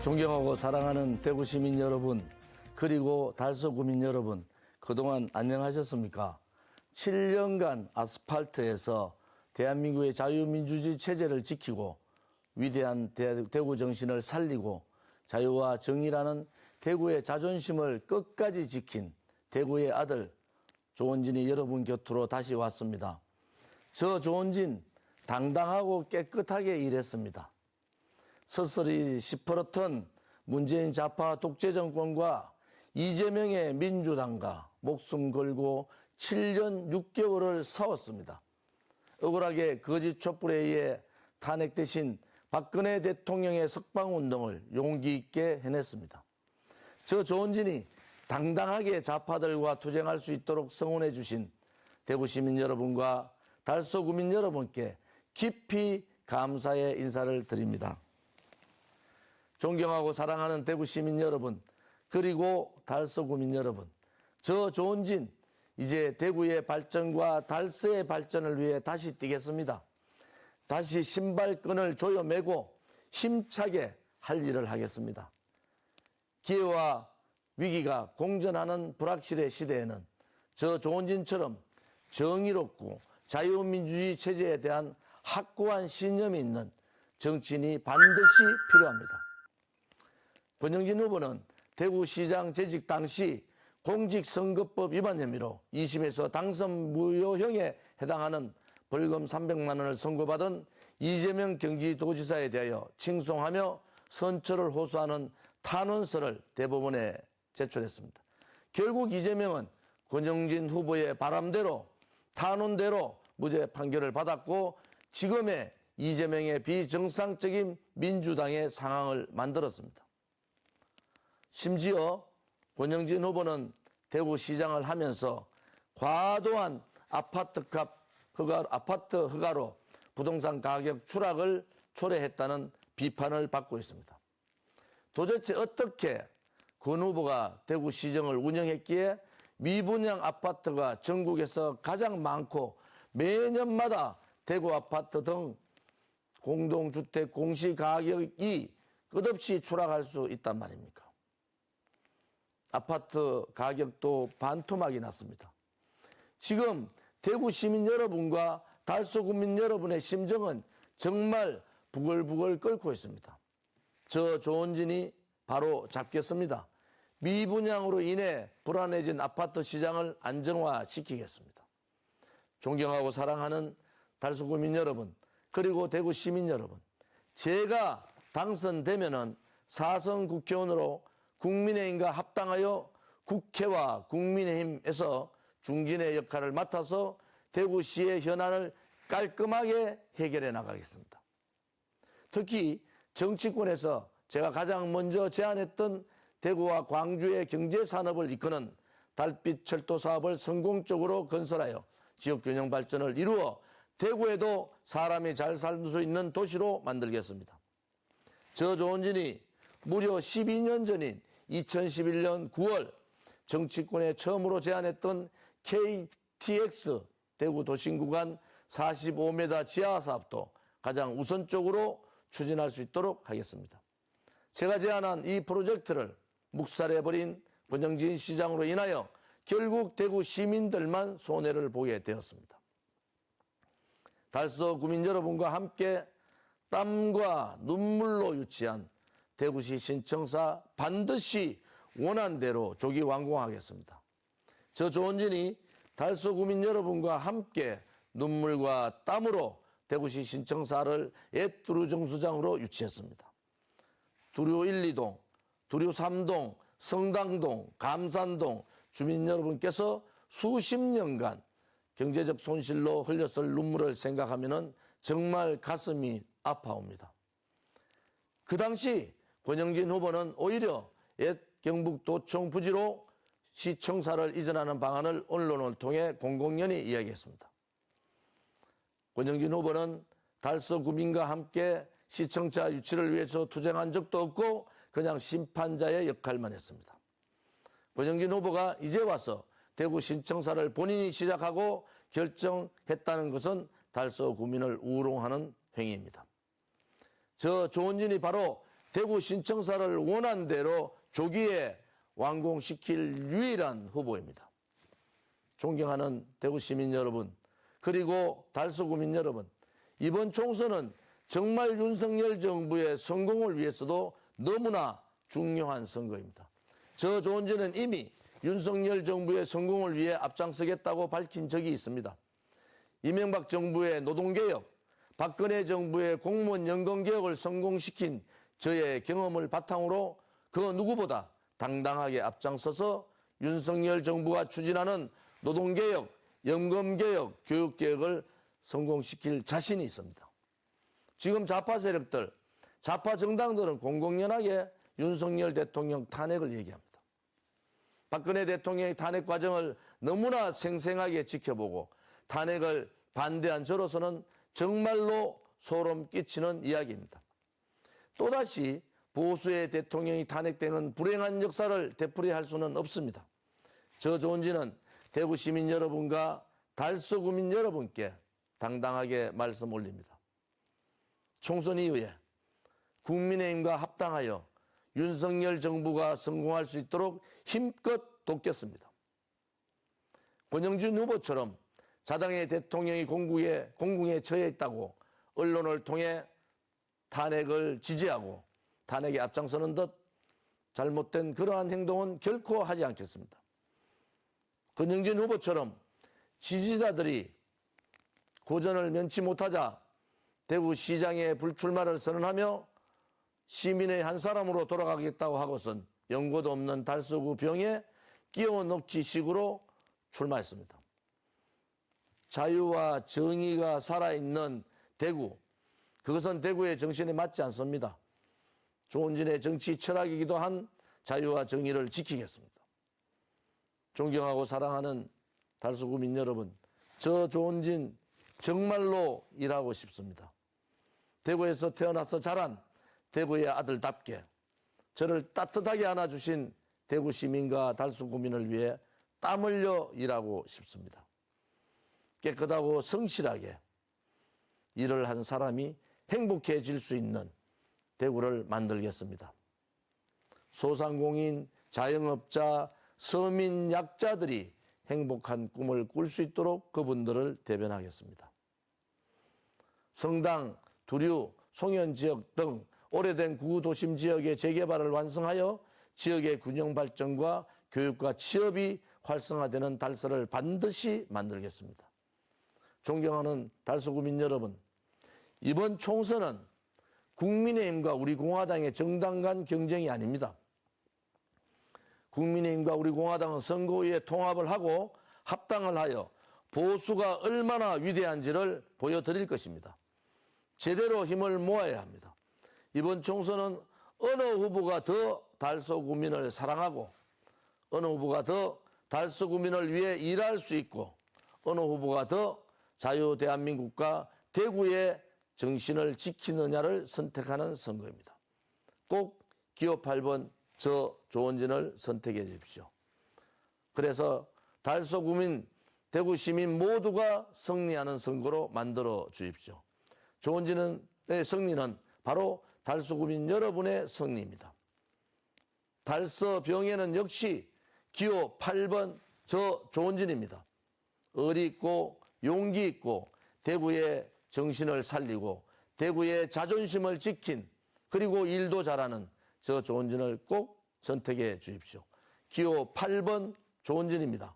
존경하고 사랑하는 대구 시민 여러분, 그리고 달서 구민 여러분, 그동안 안녕하셨습니까? 7년간 아스팔트에서 대한민국의 자유민주주의 체제를 지키고 위대한 대구 정신을 살리고 자유와 정의라는 대구의 자존심을 끝까지 지킨 대구의 아들 조원진이 여러분 곁으로 다시 왔습니다. 저 조원진 당당하고 깨끗하게 일했습니다. 서서히 시퍼렇던 문재인 좌파 독재 정권과 이재명의 민주당과 목숨 걸고 7년 6개월을 싸웠습니다. 억울하게 거짓 촛불에 의해 탄핵되신 박근혜 대통령의 석방운동을 용기 있게 해냈습니다. 저 조원진이 당당하게 좌파들과 투쟁할 수 있도록 성원해 주신 대구 시민 여러분과 달서 구민 여러분께 깊이 감사의 인사를 드립니다. 존경하고 사랑하는 대구 시민 여러분, 그리고 달서 구민 여러분, 저 조원진 이제 대구의 발전과 달서의 발전을 위해 다시 뛰겠습니다. 다시 신발끈을 조여매고 힘차게 할 일을 하겠습니다. 기회와 위기가 공존하는 불확실의 시대에는 저 조원진처럼 정의롭고 자유민주주의 체제에 대한 확고한 신념이 있는 정치인이 반드시 필요합니다. 권영진 후보는 대구시장 재직 당시 공직선거법 위반 혐의로 2심에서 당선 무효형에 해당하는 벌금 300만 원을 선고받은 이재명 경기도지사에 대하여 칭송하며 선처를 호소하는 탄원서를 대법원에 제출했습니다. 결국 이재명은 권영진 후보의 바람대로 탄원대로 무죄 판결을 받았고 지금의 이재명의 비정상적인 민주당의 상황을 만들었습니다. 심지어 권영진 후보는 대구시장을 하면서 과도한 아파트 허가로 부동산 가격 추락을 초래했다는 비판을 받고 있습니다. 도대체 어떻게 권 후보가 대구시정을 운영했기에 미분양 아파트가 전국에서 가장 많고 매년마다 대구 아파트 등 공동주택 공시가격이 끝없이 추락할 수 있단 말입니까? 아파트 가격도 반토막이 났습니다. 지금 대구 시민 여러분과 달서 구민 여러분의 심정은 정말 부글부글 끓고 있습니다. 저 조원진이 바로 잡겠습니다. 미분양으로 인해 불안해진 아파트 시장을 안정화시키겠습니다. 존경하고 사랑하는 달서 구민 여러분, 그리고 대구 시민 여러분, 제가 당선되면은 4선 국회의원으로 국민의힘과 합당하여 국회와 국민의힘에서 중진의 역할을 맡아서 대구시의 현안을 깔끔하게 해결해 나가겠습니다. 특히 정치권에서 제가 가장 먼저 제안했던 대구와 광주의 경제산업을 이끄는 달빛 철도 사업을 성공적으로 건설하여 지역균형 발전을 이루어 대구에도 사람이 잘 살 수 있는 도시로 만들겠습니다. 저 조원진이 무려 12년 전인 2011년 9월 정치권에 처음으로 제안했던 KTX 대구 도심구간 45m 지하 사업도 가장 우선적으로 추진할 수 있도록 하겠습니다. 제가 제안한 이 프로젝트를 묵살해버린 권영진 시장으로 인하여 결국 대구 시민들만 손해를 보게 되었습니다. 달서 구민 여러분과 함께 땀과 눈물로 유치한 대구시 신청사 반드시 원안대로 조기 완공하겠습니다. 저 조원진이 달서 구민 여러분과 함께 눈물과 땀으로 대구시 신청사를 옛 두류 정수장으로 유치했습니다. 두류 1, 2동, 두류 3동, 성당동, 감산동 주민 여러분께서 수십 년간 경제적 손실로 흘렸을 눈물을 생각하면 정말 가슴이 아파옵니다. 그 당시 권영진 후보는 오히려 옛 경북도청 부지로 시청사를 이전하는 방안을 언론을 통해 공공연히 이야기했습니다. 권영진 후보는 달서 구민과 함께 시청자 유치를 위해서 투쟁한 적도 없고 그냥 심판자의 역할만 했습니다. 권영진 후보가 이제 와서 대구 신청사를 본인이 시작하고 결정했다는 것은 달서 구민을 우롱하는 행위입니다. 저 조원진이 바로 대구 신청사를 원한 대로 조기에 완공시킬 유일한 후보입니다. 존경하는 대구 시민 여러분, 그리고 달서구민 여러분, 이번 총선은 정말 윤석열 정부의 성공을 위해서도 너무나 중요한 선거입니다. 저 조은진은 이미 윤석열 정부의 성공을 위해 앞장서겠다고 밝힌 적이 있습니다. 이명박 정부의 노동개혁, 박근혜 정부의 공무원 연금개혁을 성공시킨 저의 경험을 바탕으로 그 누구보다 당당하게 앞장서서 윤석열 정부가 추진하는 노동개혁, 연금개혁, 교육개혁을 성공시킬 자신이 있습니다. 지금 좌파 세력들, 좌파 정당들은 공공연하게 윤석열 대통령 탄핵을 얘기합니다. 박근혜 대통령의 탄핵 과정을 너무나 생생하게 지켜보고 탄핵을 반대한 저로서는 정말로 소름 끼치는 이야기입니다. 또다시 보수의 대통령이 탄핵되는 불행한 역사를 되풀이할 수는 없습니다. 저 조은진은 대구 시민 여러분과 달서구민 여러분께 당당하게 말씀 올립니다. 총선 이후에 국민의힘과 합당하여 윤석열 정부가 성공할 수 있도록 힘껏 돕겠습니다. 권영준 후보처럼 자당의 대통령이 공궁에 처해 있다고 언론을 통해 탄핵을 지지하고 탄핵에 앞장서는 듯 잘못된 그러한 행동은 결코 하지 않겠습니다. 권영진 후보처럼 지지자들이 고전을 면치 못하자 대구시장에 불출마를 선언하며 시민의 한 사람으로 돌아가겠다고 하고선 연고도 없는 달서구 병에 끼워 넣기 식으로 출마했습니다. 자유와 정의가 살아있는 대구, 그것은 대구의 정신에 맞지 않습니다. 조은진의 정치 철학이기도 한 자유와 정의를 지키겠습니다. 존경하고 사랑하는 달서구민 여러분, 저 조은진 정말로 일하고 싶습니다. 대구에서 태어나서 자란 대구의 아들답게 저를 따뜻하게 안아주신 대구 시민과 달서구민을 위해 땀 흘려 일하고 싶습니다. 깨끗하고 성실하게 일을 한 사람이 행복해질 수 있는 대구를 만들겠습니다. 소상공인, 자영업자, 서민, 약자들이 행복한 꿈을 꿀 수 있도록 그분들을 대변하겠습니다. 성당, 두류, 송현 지역 등 오래된 구도심 지역의 재개발을 완성하여 지역의 균형 발전과 교육과 취업이 활성화되는 달서를 반드시 만들겠습니다. 존경하는 달서구민 여러분, 이번 총선은 국민의힘과 우리 공화당의 정당 간 경쟁이 아닙니다. 국민의힘과 우리 공화당은 선거 후에 통합을 하고 합당을 하여 보수가 얼마나 위대한지를 보여드릴 것입니다. 제대로 힘을 모아야 합니다. 이번 총선은 어느 후보가 더 달서구민을 사랑하고 어느 후보가 더 달서구민을 위해 일할 수 있고 어느 후보가 더 자유 대한민국과 대구의 정신을 지키느냐를 선택하는 선거입니다. 꼭 기호 8번 저 조은진을 선택해 주십시오. 그래서 달서구민, 대구 시민 모두가 승리하는 선거로 만들어 주십시오. 조은진의 승리는 바로 달서구민 여러분의 승리입니다. 달서병에는 역시 기호 8번 저 조은진입니다. 의리 있고 용기 있고 대구의 정신을 살리고 대구의 자존심을 지킨 그리고 일도 잘하는 저 조은진을 꼭 선택해 주십시오. 기호 8번 조은진입니다.